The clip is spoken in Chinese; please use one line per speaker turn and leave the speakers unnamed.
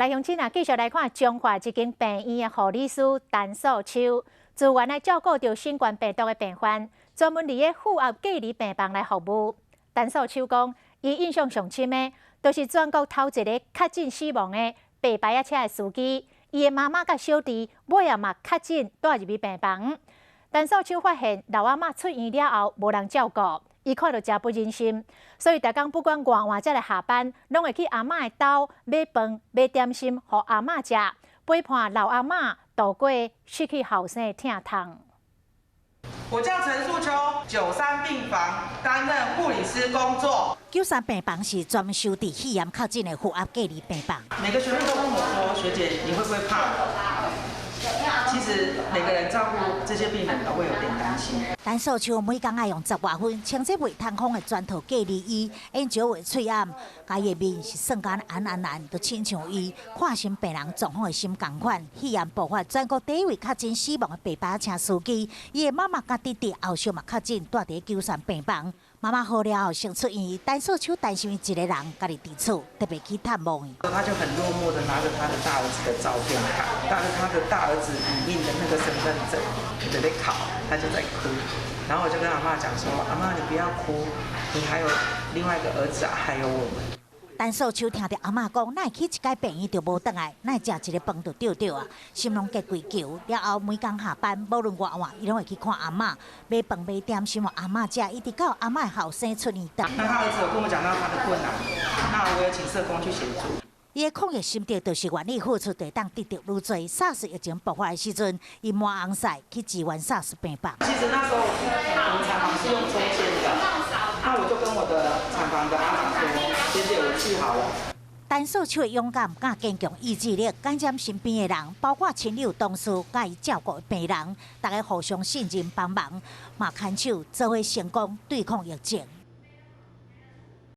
来，乡亲啊，继续来看中华一间病院的护理师陈素秋，自愿来照顾着新冠病毒的病患，专门伫个负压隔离病房来服务。陈素秋讲，伊印象上深的，就是全国头一个确诊死亡的白牌仔车的司机，伊的妈妈甲小弟尾仔嘛确诊带入去病房。陈素秋发现老阿嬷出院了后无人照顾。 伊看到真不忍心，所以逐工不管偌晚才来下班，拢会去阿嬷的兜买饭、买点心，互阿嬷食，陪伴老阿嬷度过失去后生的疼痛。
我叫陈素秋，93病房担任护理师工作。
93病房是专门收治肺炎确诊的负压隔离病房。
每个学妹都问我说：“学姐，你会不会怕？”其实每个人照顾这些病人都会有点担心。
陈素秋每工爱用10外分，穿这未通风的全套隔离衣，用石画喙暗，家伊的面是瞬间暗，就亲像伊看心病人状况的心同款。肺炎爆发，全国第一位确诊死亡的白牌车司机，伊的妈妈甲弟弟后续嘛确诊，住伫93病房。妈妈好了后先出院，陈素秋担心伊一个人家己伫厝，特别去探望伊。
他就很落寞的拿着他的大儿子的照片看，拿着他的大儿子影印的那个身份证，在那考，他就在哭。然后我就跟阿嬷讲说：“阿嬷，你不要哭，你还有另外一个儿子啊，还有我们。”
陈素秋听到阿嬷讲，哪会去一间病院就无倒来，哪会食一个饭就丢啊，心拢结规球。了后每工下班，无论偌晚，伊拢会去看阿嬷，买饭买点心互阿嬷食，一直到阿嬷后生出院档。
那他儿子有跟我讲到他的困难，那我也请社工去协助。
伊的抗疫心得就是愿意付出，就当得到愈多。SARS 疫情爆发的时阵，伊满红赛去支援 SARS 病房。
其实那时候我们产房是用抽签的，那我就跟我的产房的阿妈说：“学姐，我去好了。”
陈素秋的勇敢、甲坚强意志力，感染身边的人，包括亲友、同事，甲伊照顾的病人，大家互相信任帮忙，嘛牵手做伙成功对抗疫情。